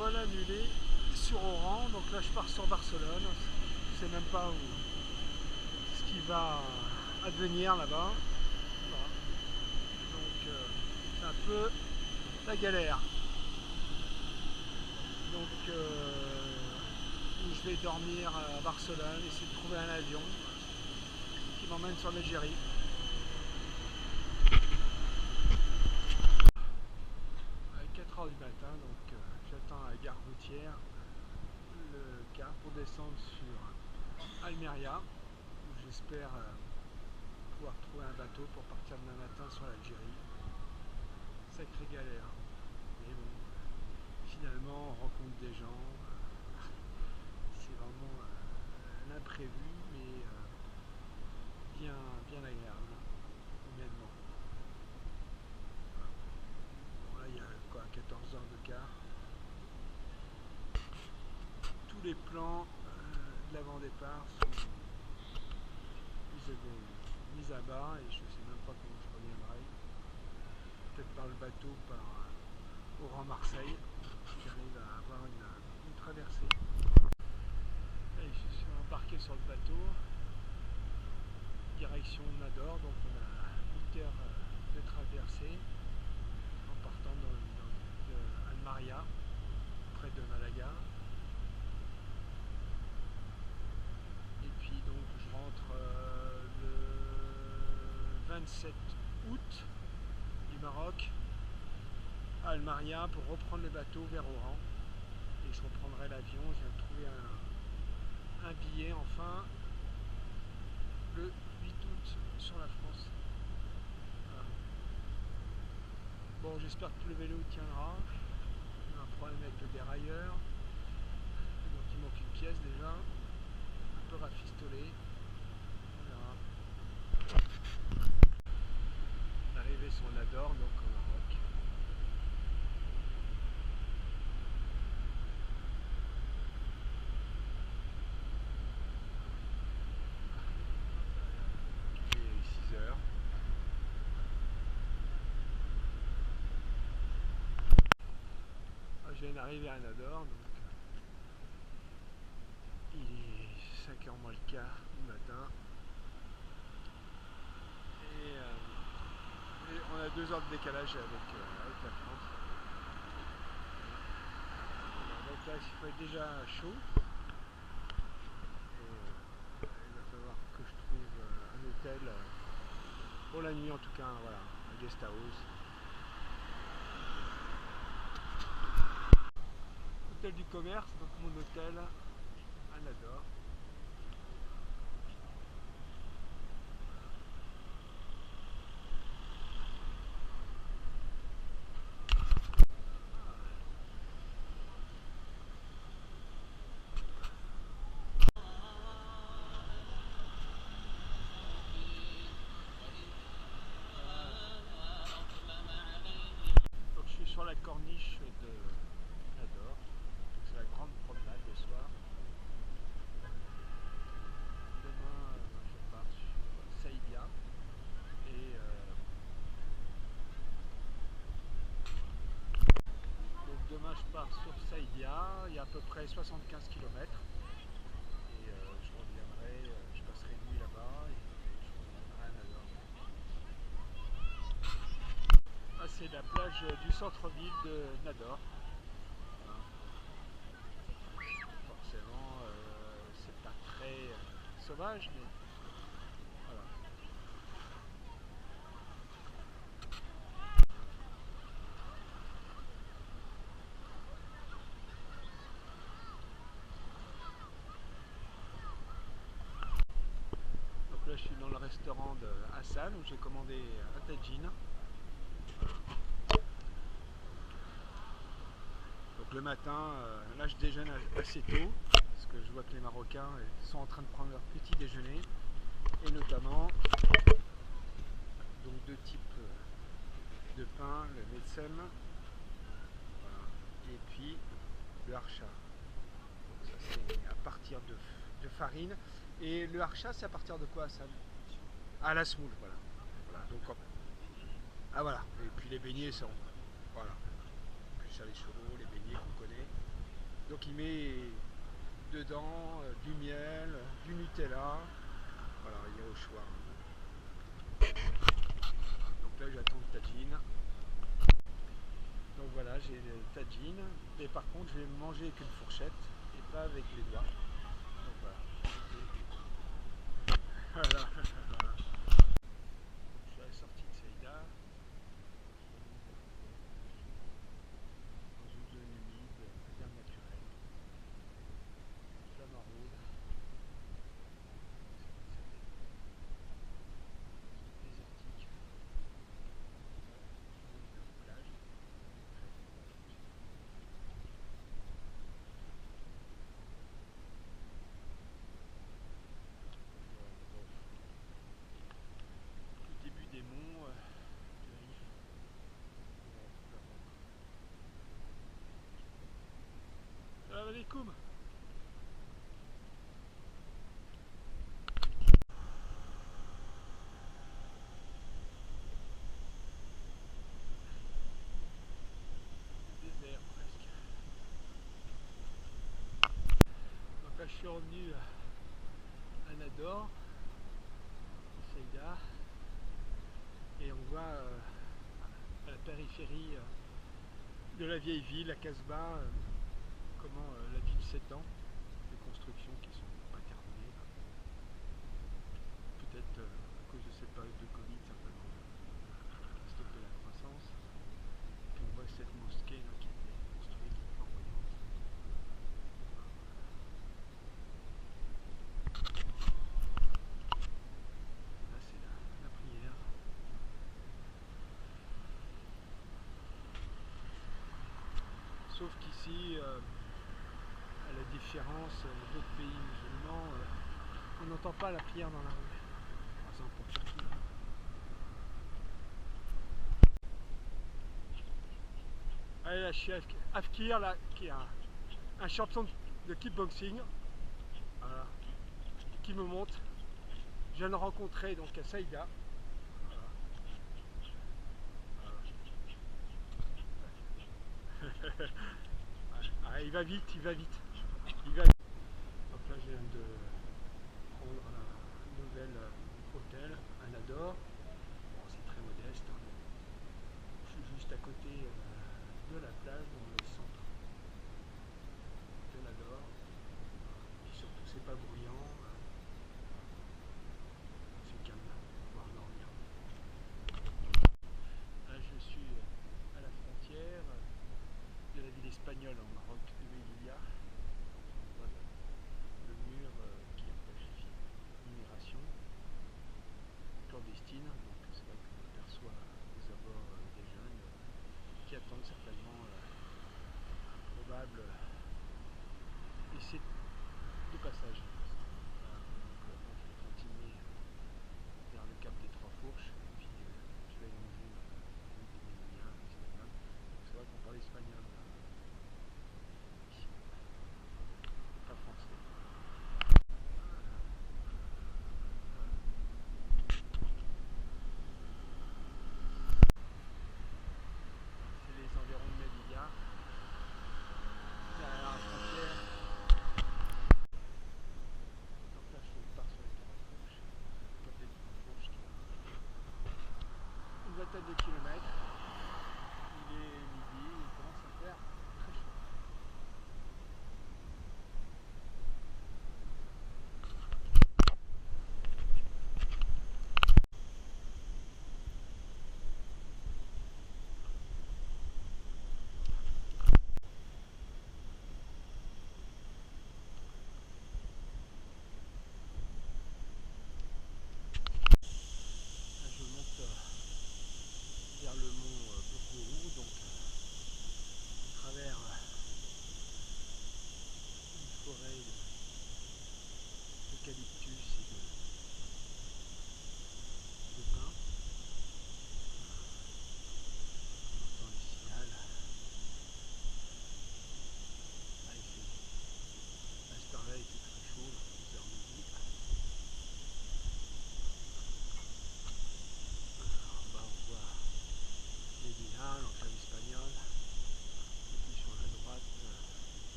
vol annulé sur Oran. Donc là, je pars sur Barcelone. Je sais même pas ce qui va advenir là-bas. Voilà. Donc c'est un peu la galère. Donc je vais dormir à Barcelone, essayer de trouver un avion qui m'emmène sur l'Algérie. À 4 h du matin, donc j'attends à la gare routière le car pour descendre sur Almeria, où j'espère pouvoir trouver un bateau pour partir demain matin sur l'Algérie. Sacrée galère. Mais bon, finalement on rencontre des gens. C'est vraiment l'imprévu, mais bien agréable, humainement. Bon, là il y a quoi, 14 heures de car. Tous les plans de l'avant-départ sont mis à bas et je ne sais même pas comment je reviendrai. Peut-être par le bateau, par Oran-Marseille, si j'arrive à avoir une traversée. Et je suis embarqué sur le bateau, direction Nador, donc on a 8 heures de traversée en partant de Almeria, près de Malaga. Et puis donc je rentre le 27 août du Maroc à Almeria pour reprendre le bateau vers Oran. Et je reprendrai l'avion. Je viens de trouver un billet enfin le 8 août sur la France. Voilà. Bon, j'espère que le vélo tiendra. J'ai un problème avec le dérailleur. Donc il manque une pièce déjà. Un peu rafistolé. On verra. Arrivé sur Nador, donc au Maroc. Il est 6 heures. Je viens d'arriver à Nador, donc il est 5 h moins le quart du matin. Et on a 2 heures de décalage avec la France. Donc là, il fait déjà chaud. Et il va falloir que je trouve un hôtel pour la nuit en tout cas, voilà, un guest house. Hôtel du commerce, donc mon hôtel à Nador. Donc je suis sur la corniche de Nador. C'est la grande promenade le soir. Demain, je pars sur Saïdia. Et donc demain, je pars sur Saïdia. Il y a à peu près 75 km. Et je reviendrai, je passerai une nuit là-bas. Et je reviendrai à Nador. Ah, c'est la plage du centre-ville de Nador. Voilà. Forcément, c'est pas très sauvage, mais voilà. Donc là, je suis dans le restaurant de Hassan où j'ai commandé un tagine. Donc le matin, là je déjeune assez tôt parce que je vois que les Marocains sont en train de prendre leur petit déjeuner et notamment donc deux types de pain, le metsem, voilà, et puis le harcha. Donc ça c'est à partir de farine. Et le harcha c'est à partir de quoi ça? Ah, la semoule, voilà. Voilà, donc ah voilà. Et puis les beignets sont voilà. Plus ça les chevaux, les beignets qu'on connaît. Donc il met dedans du miel, du Nutella. Voilà, il y a au choix. Donc là j'attends le tagine. Donc voilà, j'ai le tagine. Et par contre je vais manger avec une fourchette et pas avec les doigts. Donc voilà. Voilà. Je suis à la sortie de Saïda. Dans une zone humide, réserve naturelle. Flamaraude. Désertique. Plage. Au début des monts, du Rif. Salam alaikum. Désert presque. Donc là je suis revenu à Nador, Saïda, et on voit à la périphérie de la vieille ville, à Casbah, comment la ville s'étend, les constructions qui sont pas terminées. Peut-être à cause de cette période de Covid, certainement, stopper la croissance. Puis on voit cette mosquée là, qui a été construite, flamboyante. Là c'est la prière. Sauf qu'ici, à la différence d'autres pays musulmans, on n'entend pas la prière dans la rue. Par exemple en Turquie. Allez, là, je suis Afkir, là, qui est un champion de kickboxing, voilà, qui me montre. Je viens de rencontrer donc à Saïda. Voilà. Ah, il va vite, il va vite. Il va vite. Donc là, je viens de prendre un nouvel hôtel, un Nador. Bon, c'est très modeste. Hein. Je suis juste à côté de la plage, dans le centre de Nador. Et surtout, c'est pas bruyant. C'est calme, pouvoir dormir. Là, je suis à la frontière de la ville espagnole en Maroc, de Melilla. On voit le mur qui empêche l'immigration clandestine. Donc c'est là qu'on aperçoit les abords des jeunes qui attendent certainement probable essai de passage. Voilà, donc moi je vais continuer vers le cap des Trois Fourches et puis je vais longer la route des Mémoniens, espagnol. C'est vrai qu'on parle espagnol ici, pas français. C'est les environs de Melilla, derrière la frontière.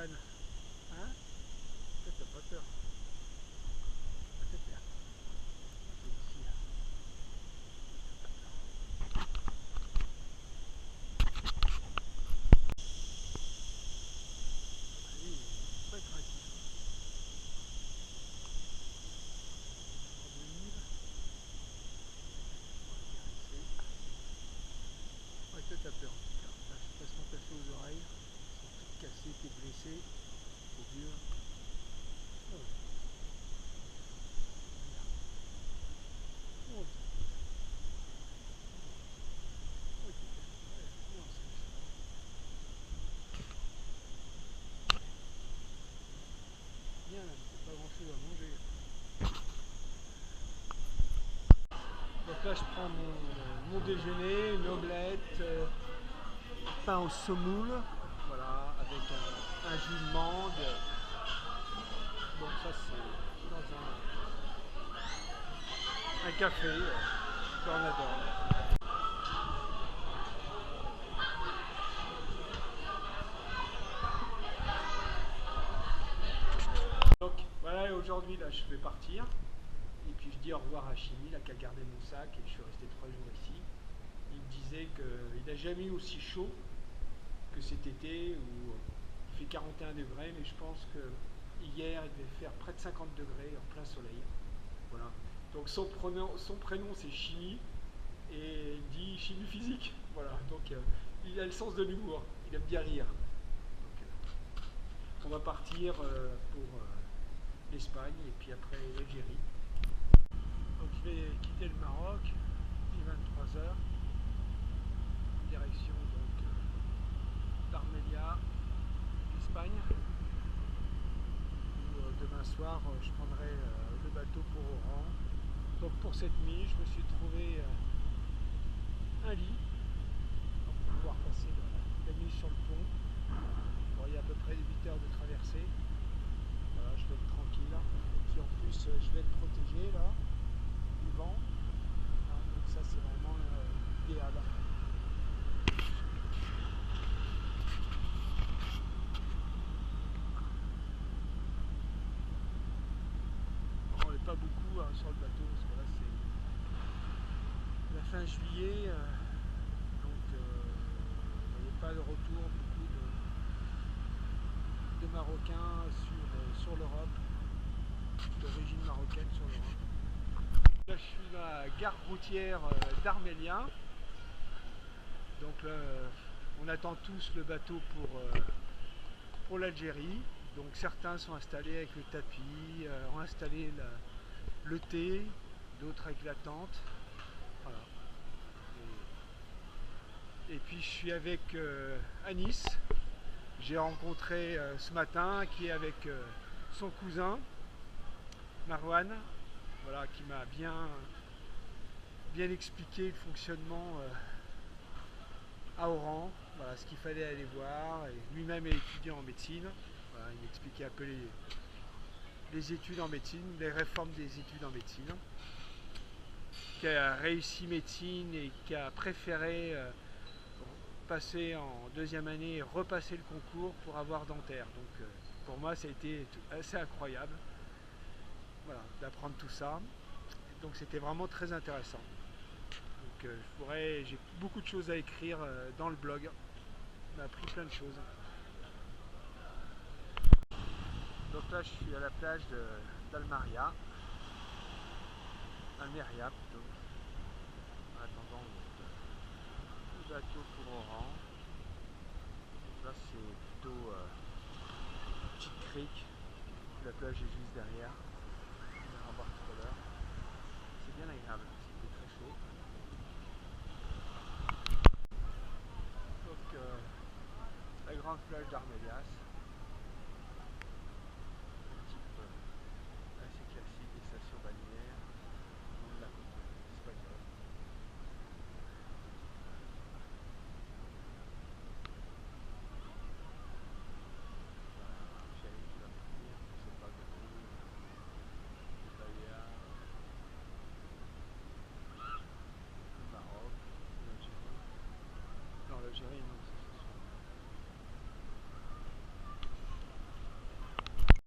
Yann? Hein? Peut-être t'as pas peur. Peut-être bien. C'est ici, là. Ah oui, il faut être actif. En 2000, on va caresser. Ouais, toi t'as peur en tout cas. Là, je sais pas ce qu'on t'a fait aux oreilles. Elles sont toutes cassées, t'es blessé. C'est dur. Oh, merde. Oh, oh, t'es cassé. Ouais, non, c'est ça. Bien, là, c'est pas grand chose à manger. Donc là, je prends mon déjeuner, une omelette, pain au semoule, voilà, avec un jus de mangue. Donc ça, c'est dans un café qu'on adore. Donc voilà, aujourd'hui, là, je vais partir. Et puis je dis au revoir à Chimie, là, qui a gardé mon sac, et je suis resté 3 jours ici. Il me disait qu'il n'a jamais eu aussi chaud que cet été, où il fait 41 degrés, mais je pense que hier, il devait faire près de 50 degrés en plein soleil. Voilà. Donc son prénom c'est Chimie, et il dit chimie physique. Voilà, donc il a le sens de l'humour, il aime bien rire. Donc, on va partir pour l'Espagne et puis après l'Algérie. Donc je vais quitter le Maroc, il est 23 heures, en direction donc d'Armelia, l'Espagne, où demain soir je prendrai le bateau pour Oran. Donc pour cette nuit, je me suis trouvé un lit pour pouvoir passer la nuit sur le pont. Bon, il y a à peu près 8 heures de traversée. Voilà, je vais être tranquille. Et puis en plus, je vais être protégé là, du vent. Donc ça, c'est vraiment idéal. Bon, on n'est pas beaucoup sur le bateau parce que là, c'est la fin juillet. Donc, il n'y a pas de retour beaucoup de Marocains sur l'Europe, d'origine marocaine sur l'Europe. Là, je suis dans la gare routière d'Armelia. Donc là, on attend tous le bateau pour l'Algérie. Donc certains sont installés avec le tapis, ont installé le thé, d'autres avec la tente. Voilà. Et puis je suis avec Anis. J'ai rencontré ce matin qui est avec son cousin Marwan, voilà, qui m'a bien expliqué le fonctionnement à Oran, voilà, ce qu'il fallait aller voir. Et lui-même est étudiant en médecine. Voilà, il m'expliquait un peu les études en médecine, les réformes des études en médecine, qui a réussi médecine et qui a préféré passer en deuxième année et repasser le concours pour avoir dentaire. Donc pour moi, ça a été assez incroyable, voilà, d'apprendre tout ça. Donc c'était vraiment très intéressant. Donc j'ai beaucoup de choses à écrire dans le blog. On a appris plein de choses. Donc là, je suis à la plage d'Almeria, Almeria plutôt, en attendant le bateau pour Oran. Donc là, c'est plutôt une petite crique, la plage est juste derrière. On va en voir tout à l'heure. C'est bien agréable, c'était très chaud. Donc la grande plage d'Armelias, un type assez classique des stations balnéaires, le long de la côte espagnole. Chérie qui va partir, je sais pas de où, le Baléares, le Maroc, l'Algérie. Non, l'Algérie non.